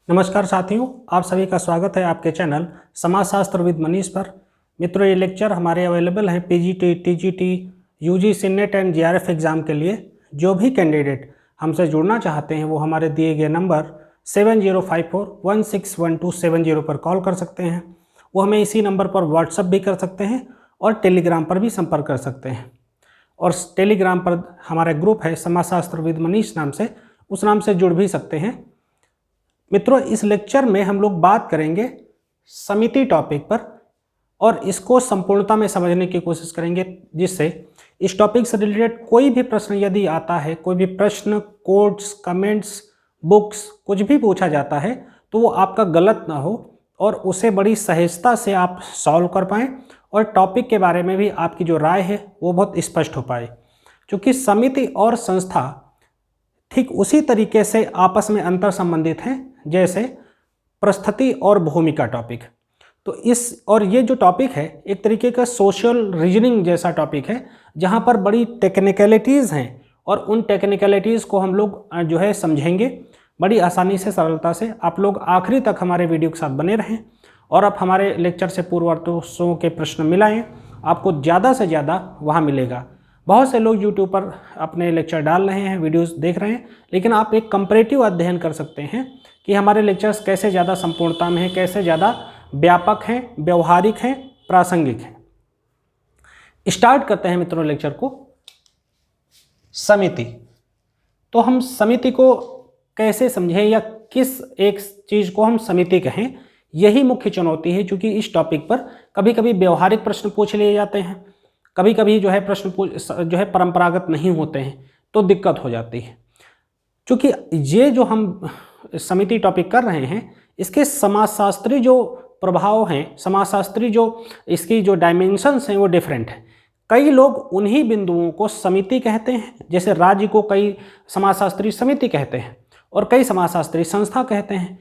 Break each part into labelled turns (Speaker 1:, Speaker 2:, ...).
Speaker 1: नमस्कार साथियों, आप सभी का स्वागत है आपके चैनल समाजशास्त्र विद मनीष पर। मित्रों, ये लेक्चर हमारे अवेलेबल हैं PGT, TGT, UGC net and GRF exam के लिए। जो भी कैंडिडेट हमसे जुड़ना चाहते हैं वो हमारे दिए गए नंबर 7054161270 पर कॉल कर सकते हैं। वो हमें इसी नंबर पर व्हाट्सअप भी कर सकते हैं और टेलीग्राम पर भी संपर्क कर सकते हैं। और टेलीग्राम पर हमारा ग्रुप है समाजशास्त्र विद मनीष नाम से, उस नाम से जुड़ भी सकते हैं। मित्रों, इस लेक्चर में हम लोग बात करेंगे समिति टॉपिक पर और इसको संपूर्णता में समझने की कोशिश करेंगे, जिससे इस टॉपिक से रिलेटेड कोई भी प्रश्न यदि आता है, कोई भी प्रश्न, कोट्स, कमेंट्स, बुक्स, कुछ भी पूछा जाता है तो वो आपका गलत ना हो और उसे बड़ी सहजता से आप सॉल्व कर पाएँ और टॉपिक के बारे में भी आपकी जो राय है वो बहुत स्पष्ट हो पाए। क्योंकि समिति और संस्था ठीक उसी तरीके से आपस में अंतर संबंधित हैं जैसे परिस्थिति और भूमिका टॉपिक। तो ये जो टॉपिक है एक तरीके का सोशल रीजनिंग जैसा टॉपिक है, जहां पर बड़ी टेक्निकलिटीज़ हैं और उन टेक्निकलिटीज़ को हम लोग जो है समझेंगे बड़ी आसानी से, सरलता से। आप लोग आखिरी तक हमारे वीडियो के साथ बने रहें और आप हमारे लेक्चर से पूर्ववर्तों के प्रश्न मिलाएँ, आपको ज़्यादा से ज़्यादा वहाँ मिलेगा। बहुत से लोग यूट्यूब पर अपने लेक्चर डाल रहे हैं, वीडियोस देख रहे हैं, लेकिन आप एक कंपैरेटिव अध्ययन कर सकते हैं कि हमारे लेक्चर्स कैसे ज़्यादा संपूर्णता में हैं, कैसे ज़्यादा व्यापक हैं, व्यवहारिक हैं, प्रासंगिक हैं। स्टार्ट करते हैं मित्रों लेक्चर को। समिति, तो हम समिति को कैसे समझें या किस एक चीज़ को हम समिति कहें, यही मुख्य चुनौती है। क्योंकि इस टॉपिक पर कभी कभी व्यवहारिक प्रश्न पूछ लिए जाते हैं, कभी कभी जो है प्रश्न जो है परंपरागत नहीं होते हैं, तो दिक्कत हो जाती है। क्योंकि ये जो हम समिति टॉपिक कर रहे हैं, इसके समाजशास्त्री जो प्रभाव हैं, समाजशास्त्री जो इसकी जो डायमेंशंस हैं वो डिफरेंट है। कई लोग उन्हीं बिंदुओं को समिति कहते हैं, जैसे राज्य को कई समाजशास्त्री समिति कहते हैं और कई समाजशास्त्री संस्था कहते हैं।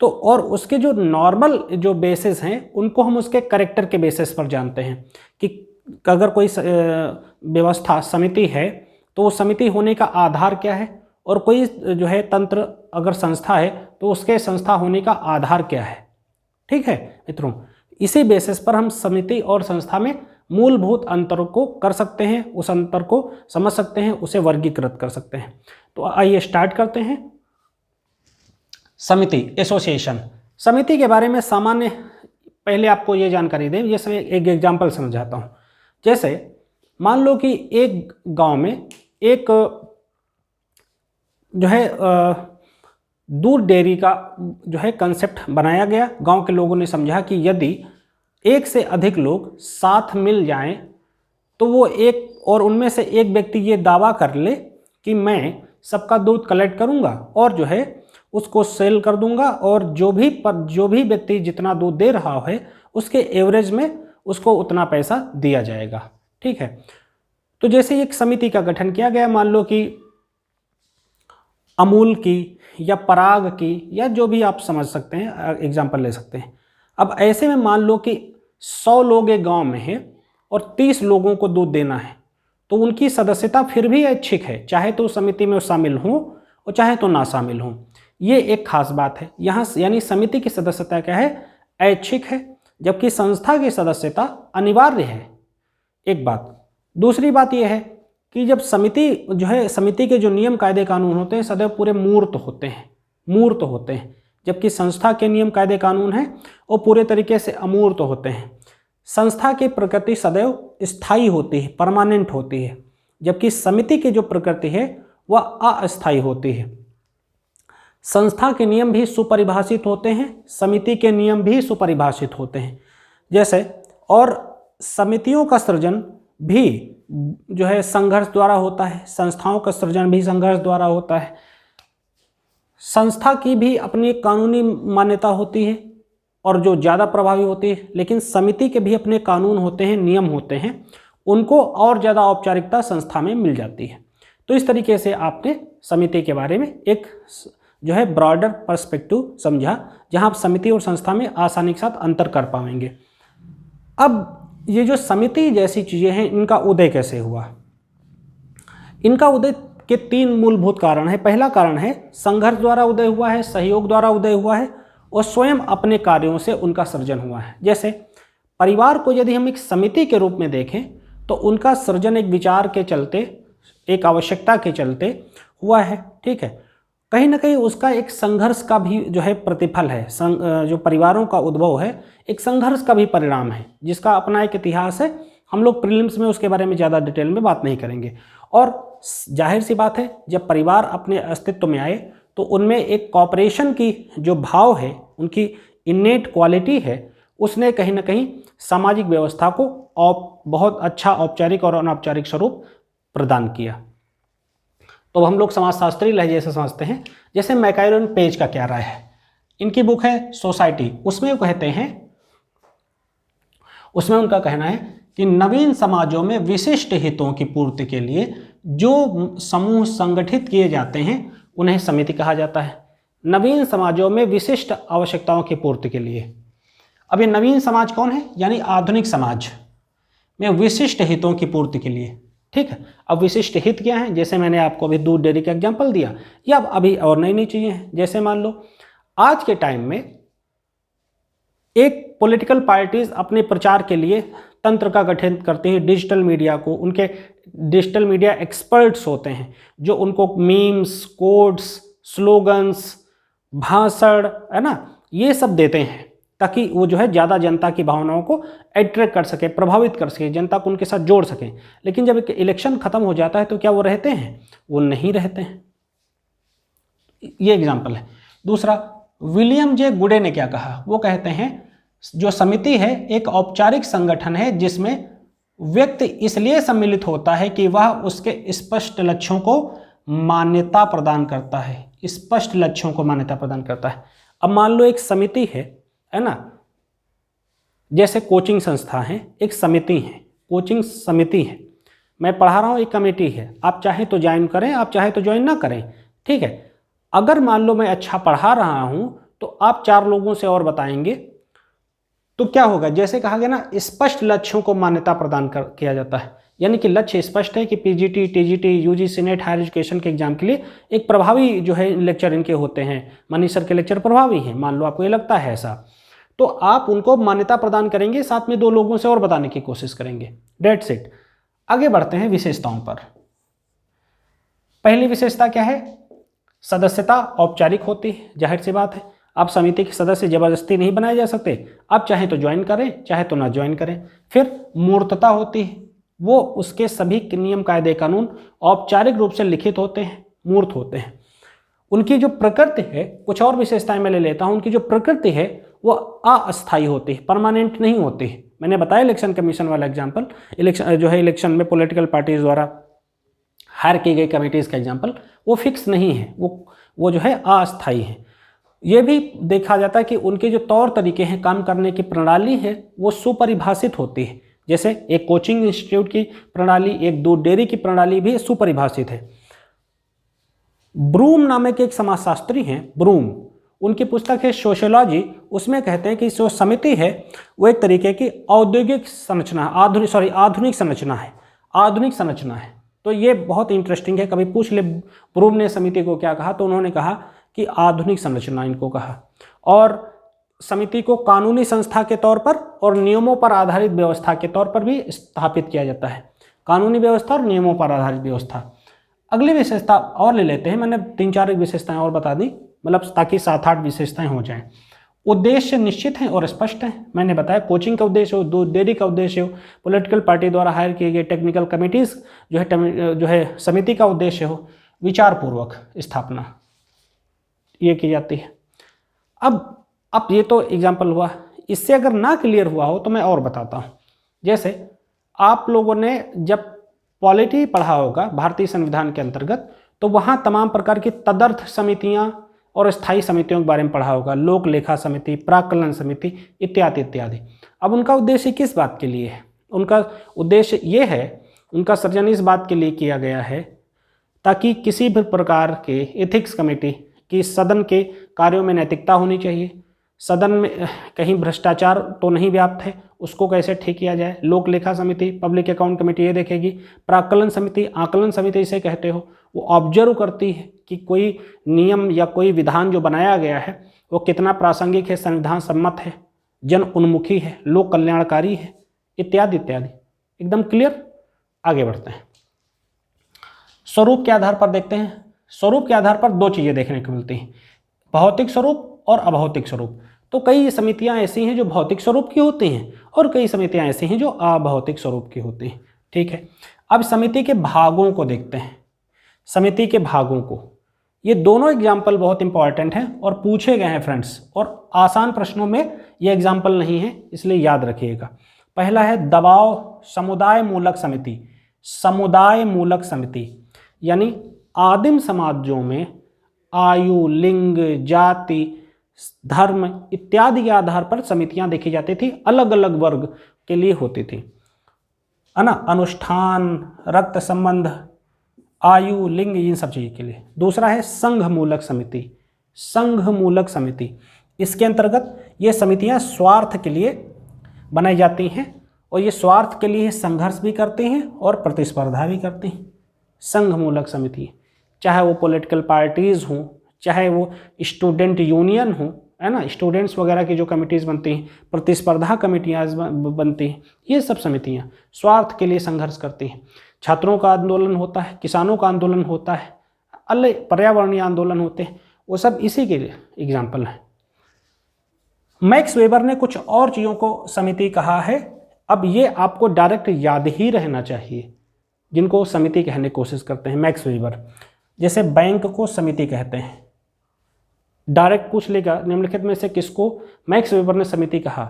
Speaker 1: तो और उसके जो नॉर्मल जो बेसिस हैं उनको हम उसके कैरेक्टर के बेसिस पर जानते हैं कि अगर कोई व्यवस्था समिति है तो वो समिति होने का आधार क्या है, और कोई जो है तंत्र अगर संस्था है तो उसके संस्था होने का आधार क्या है। ठीक है मित्रों, इसी बेसिस पर हम समिति और संस्था में मूलभूत अंतर को कर सकते हैं, उस अंतर को समझ सकते हैं, उसे वर्गीकृत कर सकते हैं। तो आइए स्टार्ट करते हैं। समिति, एसोसिएशन। समिति के बारे में सामान्य पहले आपको ये जानकारी दें, ये समय एक एग्जाम्पल समझाता हूँ। जैसे मान लो कि एक गांव में एक जो है दूध डेयरी का जो है कंसेप्ट बनाया गया। गांव के लोगों ने समझा कि यदि एक से अधिक लोग साथ मिल जाएं तो वो एक, और उनमें से एक व्यक्ति ये दावा कर ले कि मैं सबका दूध कलेक्ट करूंगा और जो है उसको सेल कर दूंगा, और जो भी व्यक्ति जितना दूध दे रहा है उसके एवरेज में उसको उतना पैसा दिया जाएगा। ठीक है, तो जैसे एक समिति का गठन किया गया, मान लो कि अमूल की या पराग की या जो भी आप समझ सकते हैं, एग्जाम्पल ले सकते हैं। अब ऐसे में मान लो कि 100 लोग एक गांव में हैं और 30 लोगों को दूध देना है, तो उनकी सदस्यता फिर भी ऐच्छिक है, चाहे तो समिति में शामिल हों और चाहे तो ना शामिल हों। ये एक खास बात है यहाँ, यानी समिति की सदस्यता क्या है, ऐच्छिक है, जबकि संस्था की सदस्यता अनिवार्य है। एक बात। दूसरी बात यह है कि जब समिति जो है, समिति के जो नियम कायदे कानून होते हैं सदैव पूरे मूर्त होते हैं, जबकि संस्था के नियम कायदे कानून हैं वो पूरे तरीके से अमूर्त होते हैं। संस्था की प्रकृति सदैव स्थायी होती है, परमानेंट होती है, जबकि समिति की जो प्रकृति है वह अस्थायी होती है। संस्था के नियम भी सुपरिभाषित होते हैं, समिति के नियम भी सुपरिभाषित होते हैं। जैसे, और समितियों का सृजन भी जो है संघर्ष द्वारा होता है, संस्थाओं का सृजन भी संघर्ष द्वारा होता है। संस्था की भी अपनी कानूनी मान्यता होती है और जो ज़्यादा प्रभावी होती है, लेकिन समिति के भी अपने कानून होते हैं, नियम होते हैं, उनको और ज़्यादा औपचारिकता संस्था में मिल जाती है। तो इस तरीके से आपने समिति के बारे में एक जो है ब्रॉडर पर्सपेक्टिव समझा, जहां आप समिति और संस्था में आसानी के साथ अंतर कर पाएंगे। अब ये जो समिति जैसी चीज़ें हैं, इनका उदय कैसे हुआ? इनका उदय के 3 मूलभूत कारण है। पहला कारण है संघर्ष द्वारा उदय हुआ है, सहयोग द्वारा उदय हुआ है और स्वयं अपने कार्यों से उनका सृजन हुआ है। जैसे परिवार को यदि हम एक समिति के रूप में देखें तो उनका सृजन एक विचार के चलते, एक आवश्यकता के चलते हुआ है, ठीक है। कहीं ना कहीं उसका एक संघर्ष का भी जो है प्रतिफल है। जो परिवारों का उद्भव है एक संघर्ष का भी परिणाम है, जिसका अपना एक इतिहास है। हम लोग प्रीलिम्स में उसके बारे में ज़्यादा डिटेल में बात नहीं करेंगे। और जाहिर सी बात है, जब परिवार अपने अस्तित्व में आए तो उनमें एक कॉपरेशन की जो भाव है, उनकी इन्नेट क्वालिटी है, उसने कहीं ना कहीं सामाजिक व्यवस्था को बहुत अच्छा औपचारिक और अनौपचारिक स्वरूप प्रदान किया। तो हम लोग समाजशास्त्री लहजे से समझते हैं। जैसे मैकाइलन पेज का क्या राय है, इनकी बुक है सोसाइटी, उसमें वो कहते हैं, उसमें उनका कहना है कि नवीन समाजों में विशिष्ट हितों की पूर्ति के लिए जो समूह संगठित किए जाते हैं उन्हें समिति कहा जाता है। नवीन समाजों में विशिष्ट आवश्यकताओं की पूर्ति के लिए। अब ये नवीन समाज कौन है, यानी आधुनिक समाज में विशिष्ट हितों की पूर्ति के लिए, ठीक है। अब विशिष्ट हित क्या है, जैसे मैंने आपको अभी दूध डेयरी का एग्जाम्पल दिया, या अभी और नई नई चीज़ें हैं। जैसे मान लो आज के टाइम में एक पॉलिटिकल पार्टीज अपने प्रचार के लिए तंत्र का गठन करते हैं, डिजिटल मीडिया को, उनके डिजिटल मीडिया एक्सपर्ट्स होते हैं जो उनको मीम्स, कोड्स, स्लोगन्स, भाषण, है ना, ये सब देते हैं ताकि वो जो है ज़्यादा जनता की भावनाओं को अट्रैक्ट कर सके, प्रभावित कर सके, जनता को उनके साथ जोड़ सकें। लेकिन जब इलेक्शन खत्म हो जाता है तो क्या वो रहते हैं? वो नहीं रहते हैं। ये एग्जाम्पल है। दूसरा, विलियम जे गुडे ने क्या कहा, वो कहते हैं जो समिति है एक औपचारिक संगठन है जिसमें व्यक्ति इसलिए सम्मिलित होता है कि वह उसके स्पष्ट लक्ष्यों को मान्यता प्रदान करता है, स्पष्ट लक्ष्यों को मान्यता प्रदान करता है। अब मान लो एक समिति है ना, जैसे कोचिंग संस्था है, एक समिति है, कोचिंग समिति है, मैं पढ़ा रहा हूँ, एक कमेटी है, आप चाहें तो ज्वाइन करें, आप चाहें तो ज्वाइन ना करें, ठीक है। अगर मान लो मैं अच्छा पढ़ा रहा हूँ तो आप 4 लोगों से और बताएंगे तो क्या होगा, जैसे कहा गया ना, स्पष्ट लक्ष्यों को मान्यता प्रदान किया जाता है। यानी कि लक्ष्य स्पष्ट है कि PGT, TGT, UGC NET, higher education के एग्जाम के लिए एक प्रभावी जो है लेक्चर इनके होते हैं। मनीष सर के लेक्चर प्रभावी हैं, मान लो आपको ये लगता है ऐसा, तो आप उनको मान्यता प्रदान करेंगे, साथ में 2 लोगों से और बताने की कोशिश करेंगे। That's it. आगे बढ़ते हैं विशेषताओं पर। पहली विशेषता क्या है? सदस्यता औपचारिक होती है, जाहिर सी बात है। आप समिति के सदस्य जबरदस्ती नहीं बनाए जा सकते, आप चाहे तो ज्वाइन करें, चाहे तो ना ज्वाइन करें। फिर मूर्तता होती है, वो उसके सभी नियम कायदे कानून औपचारिक रूप से लिखित होते हैं, मूर्त होते हैं। उनकी जो प्रकृति है, कुछ और विशेषताएं मैं ले लेता हूं, उनकी जो प्रकृति है वो अस्थायी होती है, परमानेंट नहीं होती है। मैंने बताया इलेक्शन कमीशन वाला एग्जाम्पल, इलेक्शन में पॉलिटिकल पार्टीज द्वारा हायर की गई कमिटीज़ का एग्जाम्पल, वो फिक्स नहीं है, वो जो है अस्थायी है। ये भी देखा जाता है कि उनके जो तौर तरीके हैं, काम करने की प्रणाली है, वो सुपरिभाषित होती है। जैसे एक कोचिंग इंस्टीट्यूट की प्रणाली, एक दूध डेयरी की प्रणाली भी सुपरिभाषित है। ब्रूम नामक एक समाजशास्त्री हैं, ब्रूम, उनकी पुस्तक है सोशियोलॉजी, उसमें कहते हैं कि जो समिति है वो एक तरीके की औद्योगिक संरचना, आधुनिक संरचना है। तो ये बहुत इंटरेस्टिंग है, कभी पूछ ले ब्रूम ने समिति को क्या कहा, तो उन्होंने कहा कि आधुनिक संरचना इनको कहा। और समिति को कानूनी संस्था के तौर पर और नियमों पर आधारित व्यवस्था के तौर पर भी स्थापित किया जाता है, कानूनी व्यवस्था और नियमों पर आधारित व्यवस्था। अगली विशेषता और ले लेते हैं, मैंने 3-4 विशेषताएं और बता दी, मतलब ताकि 7-8 विशेषताएं हो जाएं। उद्देश्य निश्चित हैं और स्पष्ट हैं, मैंने बताया कोचिंग का उद्देश्य हो, दूध डेयरी का उद्देश्य हो, पॉलिटिकल पार्टी द्वारा हायर किए गए टेक्निकल कमिटीज़ जो है समिति का उद्देश्य हो, विचारपूर्वक स्थापना ये की जाती है। अब ये तो एग्जाम्पल हुआ, इससे अगर ना क्लियर हुआ हो तो मैं और बताता हूँ। जैसे आप लोगों ने जब पॉलिटी पढ़ा होगा भारतीय संविधान के अंतर्गत, तो वहाँ तमाम प्रकार की तदर्थ समितियाँ और स्थायी समितियों के बारे में पढ़ा होगा, लोक लेखा समिति, प्राक्कलन समिति इत्यादि इत्यादि। अब उनका उद्देश्य किस बात के लिए है? उनका उद्देश्य ये है, उनका सृजन इस बात के लिए किया गया है ताकि किसी भी प्रकार के एथिक्स कमेटी की सदन के कार्यों में नैतिकता होनी चाहिए, सदन में कहीं भ्रष्टाचार तो नहीं व्याप्त है, उसको कैसे ठीक किया जाए। लोक लेखा समिति, पब्लिक अकाउंट कमेटी ये देखेगी। प्राक्कलन समिति, आकलन समिति इसे कहते हो, वो ऑब्जर्व करती है कि कोई नियम या कोई विधान जो बनाया गया है वो कितना प्रासंगिक है, संविधान सम्मत है, जन उन्मुखी है, लोक कल्याणकारी है, इत्यादि इत्यादि। एकदम क्लियर। आगे बढ़ते हैं। स्वरूप के आधार पर देखते हैं। स्वरूप के आधार पर दो चीज़ें देखने को मिलती हैं, भौतिक स्वरूप और अभौतिक स्वरूप। तो कई समितियां ऐसी हैं जो भौतिक स्वरूप की होती हैं और कई समितियां ऐसी हैं जो अभौतिक स्वरूप की होती हैं। ठीक है, अब समिति के भागों को देखते हैं। समिति के भागों को, ये दोनों एग्जाम्पल बहुत इंपॉर्टेंट हैं और पूछे गए हैं फ्रेंड्स, और आसान प्रश्नों में ये एग्जाम्पल नहीं है, इसलिए याद रखिएगा। पहला है दबाव समुदाय मूलक समिति। समुदाय मूलक समिति यानी आदिम समाजों में आयु, लिंग, जाति, धर्म इत्यादि के आधार पर समितियां देखी जाती थी, अलग अलग वर्ग के लिए होती थी, है ना, अनुष्ठान, रक्त संबंध, आयु, लिंग, इन सब चीज़ के लिए। दूसरा है संघ मूलक समिति। संघ मूलक समिति, इसके अंतर्गत ये समितियां स्वार्थ के लिए बनाई जाती हैं और ये स्वार्थ के लिए संघर्ष भी करती हैं और प्रतिस्पर्धा भी करती हैं। संघ मूलक समिति, चाहे वो पॉलिटिकल पार्टीज़ हों, चाहे वो स्टूडेंट यूनियन हो, है ना, स्टूडेंट्स वगैरह की जो कमिटीज़ बनती हैं, प्रतिस्पर्धा कमेटियाँ बनती हैं, ये सब समितियाँ स्वार्थ के लिए संघर्ष करती हैं। छात्रों का आंदोलन होता है, किसानों का आंदोलन होता है, अलग पर्यावरणीय आंदोलन होते हैं, वो सब इसी के लिए एग्जाम्पल हैं। मैक्स वेबर ने कुछ और चीज़ों को समिति कहा है। अब ये आपको डायरेक्ट याद ही रहना चाहिए जिनको समिति कहने की कोशिश करते हैं। मैक्स वेबर, जैसे बैंक को समिति कहते हैं, डायरेक्ट पूछ लेगा निम्नलिखित में से किसको मैक्स वेबर ने समिति कहा।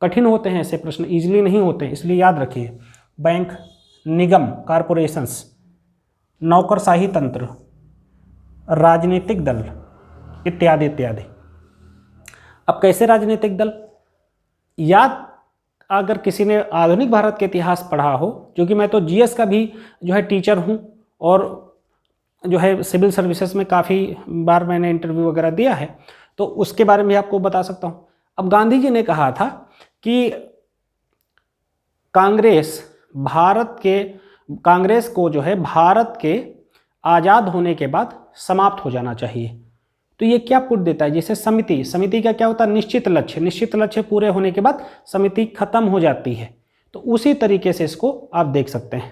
Speaker 1: कठिन होते हैं ऐसे प्रश्न, इजीली नहीं होते, इसलिए याद रखिए। बैंक, निगम, कारपोरेशंस, नौकरशाही तंत्र, राजनीतिक दल इत्यादि इत्यादि। अब कैसे राजनीतिक दल याद, अगर किसी ने आधुनिक भारत के इतिहास पढ़ा हो, जो कि मैं तो जीएस का भी जो है टीचर हूँ और जो है सिविल सर्विसेज में काफ़ी बार मैंने इंटरव्यू वगैरह दिया है, तो उसके बारे में आपको बता सकता हूँ। अब गांधी जी ने कहा था कि कांग्रेस को जो है भारत के आज़ाद होने के बाद समाप्त हो जाना चाहिए। तो ये क्या पुट देता है, जैसे समिति का क्या होता है, निश्चित लक्ष्य पूरे होने के बाद समिति खत्म हो जाती है। तो उसी तरीके से इसको आप देख सकते हैं।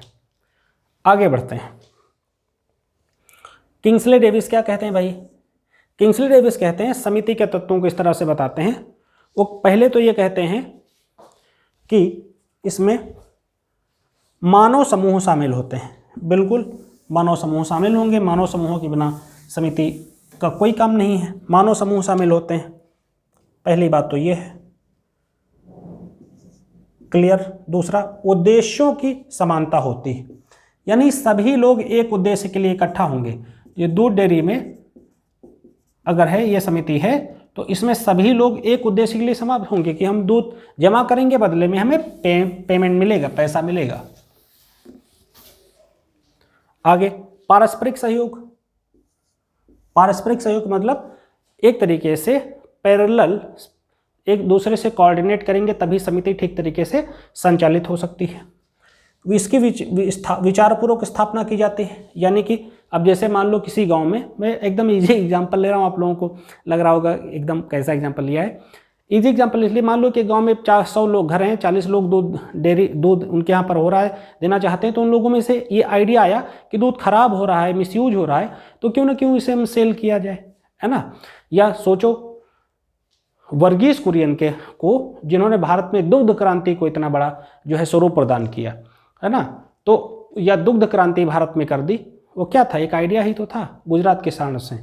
Speaker 1: आगे बढ़ते हैं। किंग्सले डेविस क्या कहते हैं भाई? किंग्सले डेविस कहते हैं समिति के तत्वों को इस तरह से बताते हैं। वो पहले तो ये कहते हैं कि इसमें मानव समूह शामिल होते हैं। बिल्कुल मानव समूह शामिल होंगे, मानव समूहों के बिना समिति का कोई काम नहीं है। मानव समूह शामिल होते हैं, पहली बात तो ये है, क्लियर। दूसरा, उद्देश्यों की समानता होती है, यानी सभी लोग एक उद्देश्य के लिए इकट्ठा होंगे। ये दूध डेयरी में अगर है ये समिति है तो इसमें सभी लोग एक उद्देश्य के लिए समाप्त होंगे कि हम दूध जमा करेंगे, बदले में हमें पेमेंट मिलेगा, पैसा मिलेगा। आगे पारस्परिक सहयोग। पारस्परिक सहयोग मतलब एक तरीके से पैरेलल एक दूसरे से कोऑर्डिनेट करेंगे तभी समिति ठीक तरीके से संचालित हो सकती है। इसकी विचारपूर्वक स्थापना की जाती है, यानी कि अब जैसे मान लो किसी गांव में, मैं एकदम इजी एग्जांपल ले रहा हूँ, आप लोगों को लग रहा होगा एकदम कैसा एग्जांपल लिया है। इजी एग्जांपल इसलिए, मान लो कि गांव में 400 लोग घर हैं, 40 लोग दूध उनके यहाँ पर हो रहा है, देना चाहते हैं। तो उन लोगों में से ये आइडिया आया कि दूध खराब हो रहा है, मिसयूज हो रहा है, तो क्यों ना क्यों इसे हम सेल किया जाए, है ना। या सोचो वर्गीस कुरियन को जिन्होंने भारत में दुग्ध क्रांति को इतना बड़ा जो है स्वरूप प्रदान किया, है ना, तो या दुग्ध क्रांति भारत में कर दी, वो क्या था, एक आइडिया ही तो था, गुजरात के सांड से।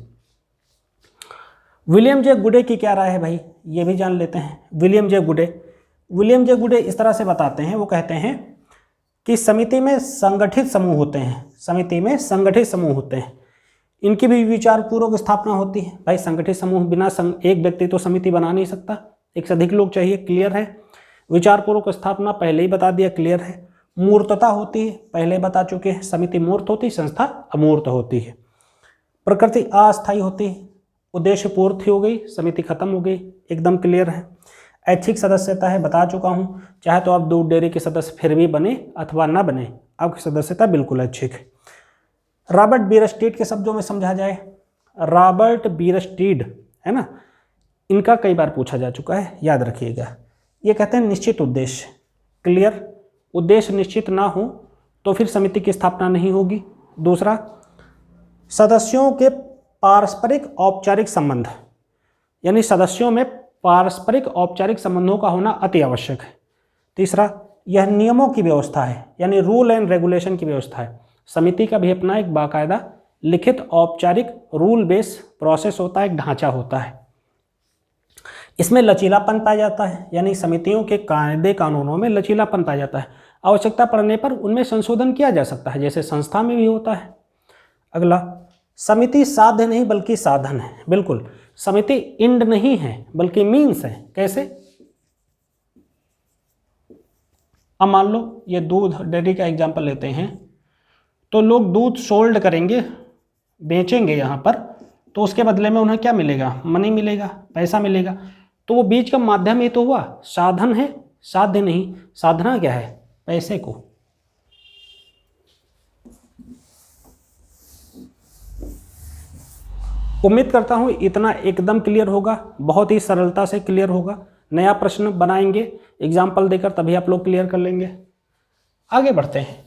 Speaker 1: विलियम जे गुडे की क्या राय है भाई, ये भी जान लेते हैं। विलियम जे गुडे इस तरह से बताते हैं, वो कहते हैं कि समिति में संगठित समूह होते हैं, समिति में संगठित समूह होते हैं, इनकी भी विचारपूर्वक स्थापना होती है। भाई संगठित समूह बिना एक व्यक्ति तो समिति बना नहीं सकता, एक से अधिक लोग चाहिए, क्लियर है। विचारपूर्वक स्थापना पहले ही बता दिया, क्लियर है। मूर्तता होती है, पहले बता चुके हैं, समिति मूर्त होती है, संस्था अमूर्त होती है। प्रकृति अस्थायी होती है, उद्देश्य पूर्ति हो गई, समिति खत्म हो गई, एकदम क्लियर है। ऐच्छिक सदस्यता है, बता चुका हूँ। चाहे तो आप दूध डेयरी के सदस्य फिर भी बने अथवा ना बने, आपकी सदस्यता बिल्कुल ऐच्छिक है। रॉबर्ट बीयरस्टीड के शब्दों में समझा जाए, रॉबर्ट बीयरस्टीड है ना, इनका कई बार पूछा जा चुका है, याद रखिएगा। ये कहते हैं निश्चित उद्देश्य, क्लियर, उद्देश्य निश्चित ना हो तो फिर समिति की स्थापना नहीं होगी। दूसरा, सदस्यों के पारस्परिक औपचारिक संबंध, यानी सदस्यों में पारस्परिक औपचारिक संबंधों का होना अति आवश्यक है। तीसरा, यह नियमों की व्यवस्था है, यानी रूल एंड रेगुलेशन की व्यवस्था है। समिति का भी अपना एक बाकायदा लिखित औपचारिक रूल बेस प्रोसेस होता है, एक ढांचा होता है। इसमें लचीलापन पाया जाता है, यानी समितियों के कायदे कानूनों में लचीलापन पाया जाता है। आवश्यकता पड़ने पर उनमें संशोधन किया जा सकता है, जैसे संस्था में भी होता है। अगला, समिति साध्य नहीं बल्कि साधन है। बिल्कुल, समिति इंड नहीं है बल्कि मीन्स है। कैसे? अब मान लो ये दूध डेयरी का एग्जांपल लेते हैं, तो लोग दूध सोल्ड करेंगे, बेचेंगे यहाँ पर, तो उसके बदले में उन्हें क्या मिलेगा? मनी मिलेगा, पैसा मिलेगा। तो वो बीच का माध्यम ही तो हुआ, साधन है, साध्य नहीं। साधना क्या है? पैसे को। उम्मीद करता हूँ इतना एकदम क्लियर होगा, बहुत ही सरलता से क्लियर होगा। नया प्रश्न बनाएंगे एग्जाम्पल देकर, तभी आप लोग क्लियर कर लेंगे। आगे बढ़ते हैं।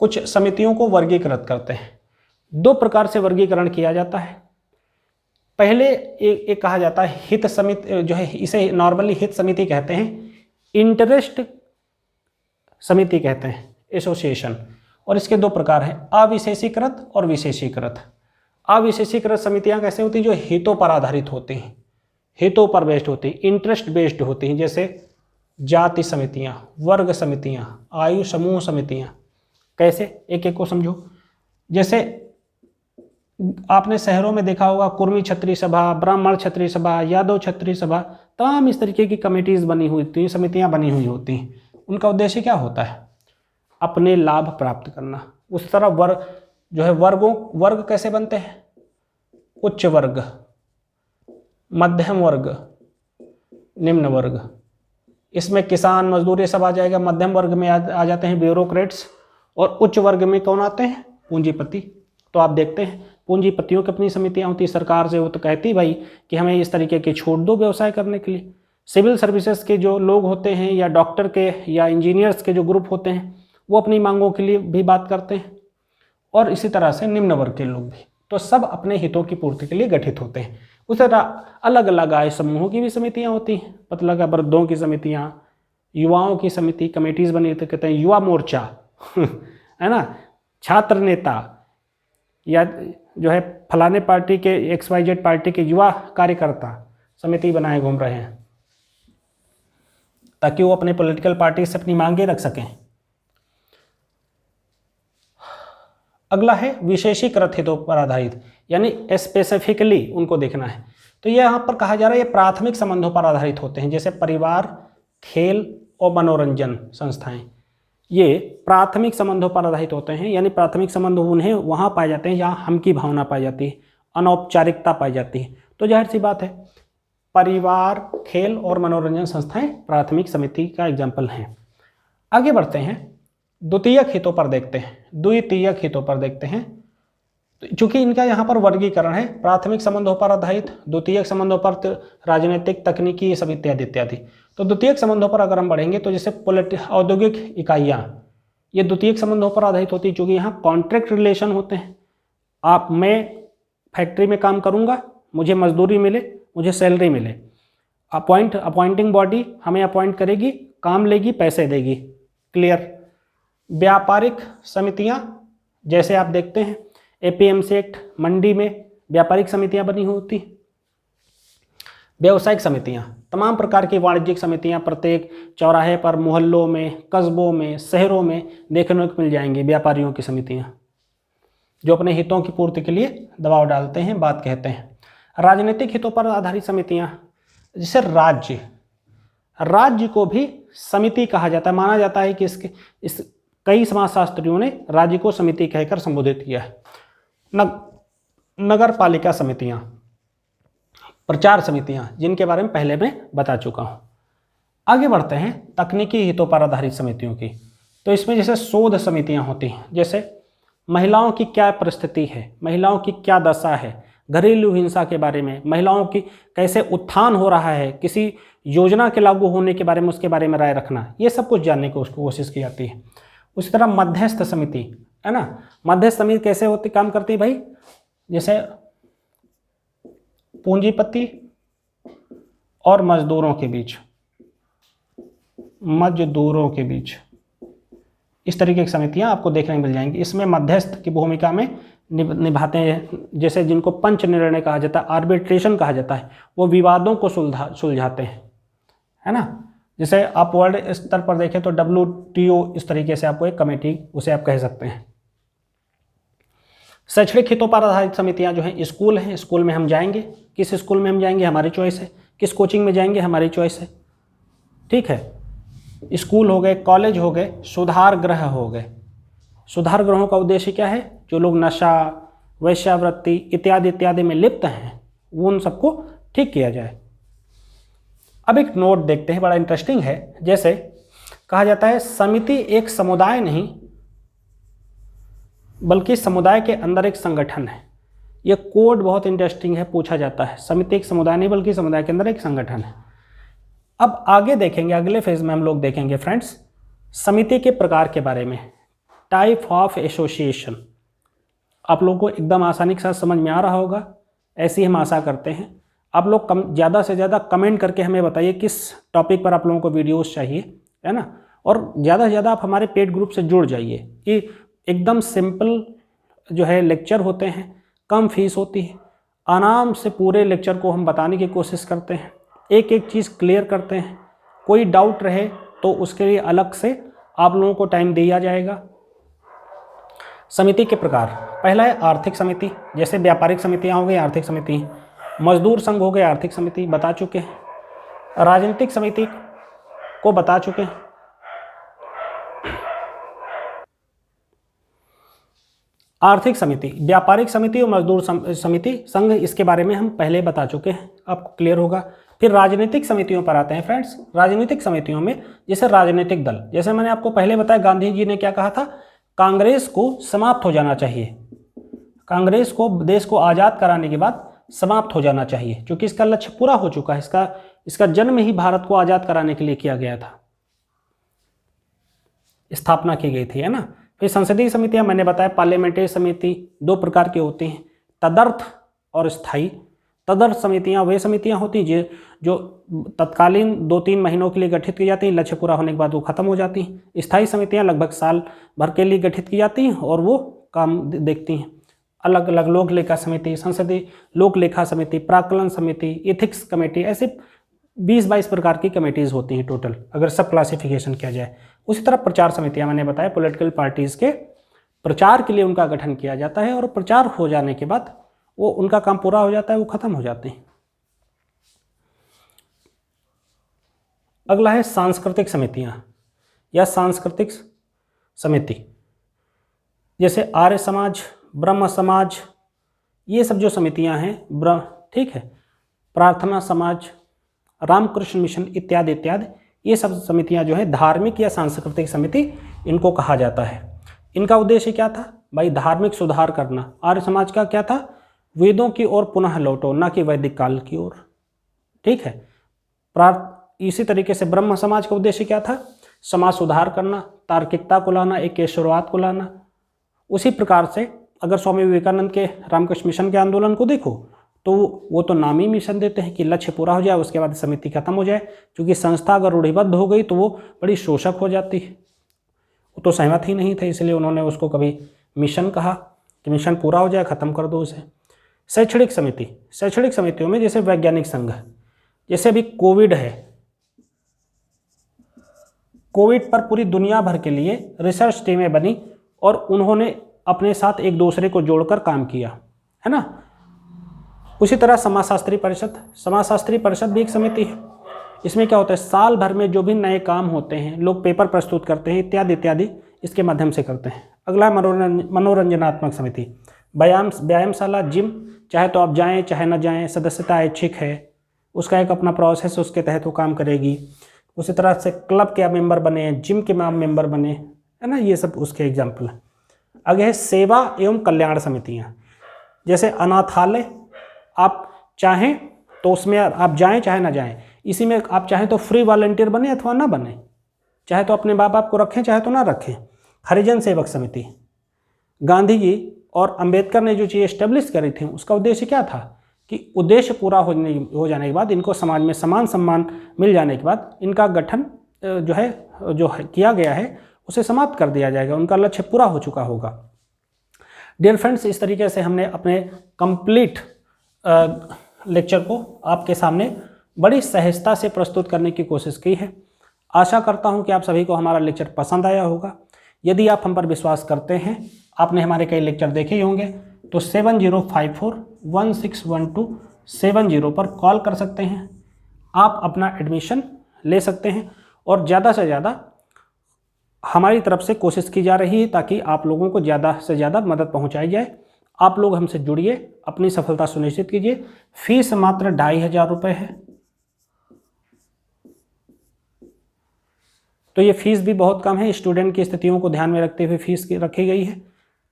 Speaker 1: कुछ समितियों को वर्गीकृत करते हैं। दो प्रकार से वर्गीकरण किया जाता है। पहले एक कहा जाता है हित समिति, जो है इसे नॉर्मली हित समिति कहते हैं, इंटरेस्ट समिति कहते हैं, एसोसिएशन। और इसके दो प्रकार हैं, अविशेषीकृत और विशेषीकृत। अविशेषीकृत समितियां कैसे होती हैं? जो हितों पर आधारित होती हैं, हितों पर बेस्ड होती हैं, इंटरेस्ट बेस्ड होती हैं, जैसे जाति समितियां, वर्ग समितियां, आयु समूह समितियां। कैसे? एक एक को समझो। जैसे आपने शहरों में देखा होगा कुर्मी क्षत्रिय सभा, ब्राह्मण क्षत्रिय सभा, यादव क्षत्रिय सभा, तमाम इस तरीके की कमेटीज बनी हुई होती हैं, समितियां बनी हुई होती हैं। उनका उद्देश्य क्या होता है? अपने लाभ प्राप्त करना। उस तरह वर्ग जो है, वर्ग कैसे बनते हैं? उच्च वर्ग, मध्यम वर्ग, निम्न वर्ग। इसमें किसान मजदूर ये सब आ जाएगा। मध्यम वर्ग में आ जाते हैं ब्यूरोक्रेट्स, और उच्च वर्ग में कौन आते हैं? पूंजीपति। तो आप देखते हैं पूंजीपतियों की अपनी समितियां होती, सरकार से वो तो कहती भाई कि हमें इस तरीके की छूट दो व्यवसाय करने के लिए। सिविल सर्विसेज के जो लोग होते हैं, या डॉक्टर के या इंजीनियर्स के जो ग्रुप होते हैं, वो अपनी मांगों के लिए भी बात करते हैं। और इसी तरह से निम्न वर्ग के लोग भी, तो सब अपने हितों की पूर्ति के लिए गठित होते हैं। उस तरह अलग अलग आय समूहों की भी समितियां होती हैं, मतलब का वृद्धों की समितियां, युवाओं की समिति, कमेटीज बनी, तो कहते हैं युवा मोर्चा है ना, छात्र नेता, या जो है फलाने पार्टी के XYZ पार्टी के युवा कार्यकर्ता समिति बनाए घूम रहे हैं, ताकि वो अपने पॉलिटिकल पार्टी से अपनी मांगे रख सकें। अगला है विशेषीकृत हितों पर आधारित, यानी स्पेसिफिकली उनको देखना है। तो ये यहाँ पर कहा जा रहा है ये प्राथमिक संबंधों पर आधारित होते हैं, जैसे परिवार, खेल और मनोरंजन संस्थाएं। ये प्राथमिक संबंधों पर आधारित होते हैं, यानी प्राथमिक संबंध उन्हें वहाँ पाए जाते हैं जहाँ हम की भावना पाई जाती है, अनौपचारिकता पाई जाती है। तो जाहिर सी बात है परिवार, खेल और मनोरंजन संस्थाएं प्राथमिक समिति का एग्जाम्पल हैं। आगे बढ़ते हैं, द्वितीयक हितों पर देखते हैं। द्वितीयक हितों पर देखते हैं, चूंकि इनका यहाँ पर वर्गीकरण है, प्राथमिक संबंधों पर आधारित, द्वितीयक संबंधों पर राजनीतिक, तकनीकी, ये सब इत्यादि इत्यादि। तो द्वितीयक संबंधों पर अगर हम बढ़ेंगे तो जैसे औद्योगिक इकाइयाँ, ये द्वितीयक संबंधों पर आधारित होती है, चूँकि यहाँ कॉन्ट्रैक्ट रिलेशन होते हैं। मैं फैक्ट्री में काम करूँगा, मुझे मजदूरी मिले, मुझे सैलरी मिले। अपॉइंटिंग बॉडी हमें अपॉइंट करेगी, काम लेगी, पैसे देगी, क्लियर। व्यापारिक समितियां, जैसे आप देखते हैं APMC एक्ट, मंडी में व्यापारिक समितियां बनी होती। व्यावसायिक समितियां, तमाम प्रकार की वाणिज्यिक समितियां प्रत्येक चौराहे पर, मोहल्लों में, कस्बों में, शहरों में देखने को मिल जाएंगी। व्यापारियों की समितियां जो अपने हितों की पूर्ति के लिए दबाव डालते हैं, बात कहते हैं। राजनीतिक हितों पर आधारित समितियां, जैसे राज्य को भी समिति कहा जाता है। माना जाता है कि इस कई समाजशास्त्रियों ने राज्य को समिति कहकर संबोधित किया है। नगर पालिका समितियां, प्रचार समितियां, जिनके बारे में पहले मैं बता चुका हूं। आगे बढ़ते हैं तकनीकी हितों पर आधारित समितियों की। तो इसमें जैसे शोध समितियां होती हैं, जैसे महिलाओं की क्या परिस्थिति है, महिलाओं की क्या दशा है, घरेलू हिंसा के बारे में, महिलाओं की कैसे उत्थान हो रहा है, किसी योजना के लागू होने के बारे में, उसके बारे में राय रखना, ये सब कुछ जानने की उसको कोशिश की जाती है। उसी तरह मध्यस्थ समिति है ना, मध्यस्थ समिति कैसे होती, काम करती है भाई, जैसे पूंजीपति और मजदूरों के बीच, इस तरीके की समितियां आपको देखने को मिल जाएंगी। इसमें मध्यस्थ की भूमिका में निभाते हैं, जैसे जिनको पंच निर्णय कहा जाता है, आर्बिट्रेशन कहा जाता है, वो विवादों को सुलझाते हैं, है ना। जैसे आप वर्ल्ड स्तर पर देखें तो WTO, इस तरीके से आपको एक कमेटी, उसे आप कह सकते हैं। शैक्षणिक हितों पर आधारित समितियां जो हैं, स्कूल हैं, स्कूल में हम जाएंगे, किस स्कूल में हम जाएंगे हमारी चॉइस है, किस कोचिंग में जाएंगे हमारी चॉइस है, ठीक है। स्कूल हो गए, कॉलेज हो गए, सुधार गृह हो गए। सुधार गृहों का उद्देश्य क्या है, जो लोग नशा, वेश्यावृत्ति इत्यादि इत्यादि में लिप्त हैं, वो उन सबको ठीक किया जाए। अब एक नोट देखते हैं, बड़ा इंटरेस्टिंग है। जैसे कहा जाता है समिति एक समुदाय नहीं बल्कि समुदाय के अंदर एक संगठन है। यह कोड बहुत इंटरेस्टिंग है, पूछा जाता है, समिति एक समुदाय नहीं बल्कि समुदाय के अंदर एक संगठन है। अब आगे देखेंगे, अगले फेज में हम लोग देखेंगे फ्रेंड्स समिति के प्रकार के बारे में, टाइप ऑफ एसोसिएशन। आप लोगों को एकदम आसानी के साथ समझ में आ रहा होगा, ऐसी हम आशा करते हैं। आप लोग ज़्यादा से ज़्यादा कमेंट करके हमें बताइए किस टॉपिक पर आप लोगों को वीडियोस चाहिए, है ना। और ज़्यादा से ज़्यादा आप हमारे पेड ग्रुप से जुड़ जाइए, कि एकदम सिंपल जो है लेक्चर होते हैं, कम फीस होती है, आराम से पूरे लेक्चर को हम बताने की कोशिश करते हैं, एक एक चीज़ क्लियर करते हैं। कोई डाउट रहे तो उसके लिए अलग से आप लोगों को टाइम दिया जाएगा। समिति के प्रकार, पहला है आर्थिक समिति, जैसे व्यापारिक समितियां हो गई, आर्थिक समिति। मजदूर संघ हो गए, आर्थिक समिति, बता चुके हैं। राजनीतिक समिति को बता चुके हैं। आर्थिक समिति, व्यापारिक समिति और मजदूर समिति संघ, इसके बारे में हम पहले बता चुके हैं, आपको क्लियर होगा। फिर राजनीतिक समितियों पर आते हैं फ्रेंड्स। राजनीतिक समितियों में जैसे राजनीतिक दल, जैसे मैंने आपको पहले बताया गांधी जी ने क्या कहा था, कांग्रेस को समाप्त हो जाना चाहिए, कांग्रेस को देश को आज़ाद कराने के बाद समाप्त हो जाना चाहिए, क्योंकि इसका लक्ष्य पूरा हो चुका है। इसका जन्म ही भारत को आज़ाद कराने के लिए किया गया था, स्थापना की गई थी, है ना। फिर संसदीय समितियां मैंने बताया, पार्लियामेंट्री समिति दो प्रकार की होती हैं, तदर्थ और स्थायी। तदर्थ समितियां वे समितियां होती हैं जो तत्कालीन 2-3 महीनों के लिए गठित की जाती हैं, लक्ष्य पूरा होने के बाद वो खत्म हो जाती हैं। स्थायी समितियां लगभग साल भर के लिए गठित की जाती हैं और वो काम देखती हैं। अलग अलग लोक लेखा समिति, संसदीय लोक लेखा समिति, प्राक्कलन समिति, इथिक्स कमेटी, ऐसे 20-22 प्रकार की कमेटीज़ होती हैं टोटल, अगर सब क्लासिफिकेशन किया जाए। उसी तरह प्रचार समितियां मैंने बताया, पॉलिटिकल पार्टीज़ के प्रचार के लिए उनका गठन किया जाता है और प्रचार हो जाने के बाद वो उनका काम पूरा हो जाता है, वो खत्म हो जाते हैं। अगला है सांस्कृतिक समितियां या सांस्कृतिक समिति, जैसे आर्य समाज, ब्रह्म समाज, ये सब जो समितियां हैं, ठीक है, प्रार्थना समाज, रामकृष्ण मिशन इत्यादि इत्यादि, ये सब समितियां जो है धार्मिक या सांस्कृतिक समिति इनको कहा जाता है। इनका उद्देश्य क्या था भाई, धार्मिक सुधार करना। आर्य समाज का क्या था, वेदों की ओर पुनः लौटो, ना कि वैदिक काल की ओर, ठीक है। इसी तरीके से ब्रह्म समाज का उद्देश्य क्या था, समाज सुधार करना, तार्किकता को लाना, एक केशववाद को लाना। उसी प्रकार से अगर स्वामी विवेकानंद के रामकृष्ण मिशन के आंदोलन को देखो तो वो तो नामी मिशन देते हैं कि लक्ष्य पूरा हो जाए, उसके बाद समिति खत्म हो जाए, क्योंकि संस्था अगर रूढ़िबद्ध हो गई तो वो बड़ी शोषक हो जाती है। वो तो सहमत ही नहीं थे, इसलिए उन्होंने उसको कभी मिशन कहा कि मिशन पूरा हो जाए, ख़त्म कर दो उसे। शैक्षणिक समिति, शैक्षणिक समितियों में जैसे वैज्ञानिक संघ, जैसे अभी कोविड है, कोविड पर पूरी दुनिया भर के लिए रिसर्च टीमें बनी और उन्होंने अपने साथ एक दूसरे को जोड़कर काम किया, है ना। उसी तरह समाजशास्त्री परिषद, समाजशास्त्री परिषद भी एक समिति है। इसमें क्या होता है, साल भर में जो भी नए काम होते हैं, लोग पेपर प्रस्तुत करते हैं, इत्यादि इत्यादि, इसके माध्यम से करते हैं। अगला मनोरंजनात्मक समिति, व्यायामशाला, जिम, चाहे तो आप जाएं चाहे ना जाएं, सदस्यता ऐच्छिक है, उसका एक अपना प्रोसेस है, उसके तहत वो काम करेगी। उसी तरह से क्लब के आप मेंबर बने, जिम के आप मेंबर बने, है ना, ये सब उसके एग्जाम्पल हैं। आगे है सेवा एवं कल्याण समितियाँ, जैसे अनाथालय, आप चाहें तो उसमें आप जाएं चाहे ना जाएं, इसी में आप चाहें तो फ्री वॉलंटियर बने अथवा ना बने, चाहे तो अपने माँ बाप को रखें चाहे तो ना रखें। हरिजन सेवक समिति, गांधी जी और अंबेडकर ने जो चीज़ एस्टेब्लिश करी थी उसका उद्देश्य क्या था कि उद्देश्य पूरा हो जाने के बाद, इनको समाज में समान सम्मान मिल जाने के बाद इनका गठन जो किया गया है उसे समाप्त कर दिया जाएगा, उनका लक्ष्य पूरा हो चुका होगा। डियर फ्रेंड्स, इस तरीके से हमने अपने कंप्लीट लेक्चर को आपके सामने बड़ी सहजता से प्रस्तुत करने की कोशिश की है। आशा करता हूं कि आप सभी को हमारा लेक्चर पसंद आया होगा। यदि आप हम पर विश्वास करते हैं, आपने हमारे कई लेक्चर देखे ही होंगे, तो 7054161270 पर कॉल कर सकते हैं, आप अपना एडमिशन ले सकते हैं। और ज़्यादा से ज़्यादा हमारी तरफ से कोशिश की जा रही है ताकि आप लोगों को ज़्यादा से ज़्यादा मदद पहुंचाई जाए। आप लोग हमसे जुड़िए, अपनी सफलता सुनिश्चित कीजिए। फीस मात्र 2500 रुपये है, तो ये फीस भी बहुत कम है, स्टूडेंट की स्थितियों को ध्यान में रखते हुए फीस रखी गई है।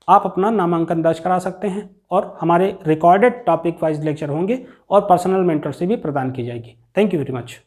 Speaker 1: आप अपना नामांकन दर्ज करा सकते हैं और हमारे रिकॉर्डेड टॉपिक वाइज लेक्चर होंगे और पर्सनल मेंटरशिप भी प्रदान की जाएगी। Thank you very much.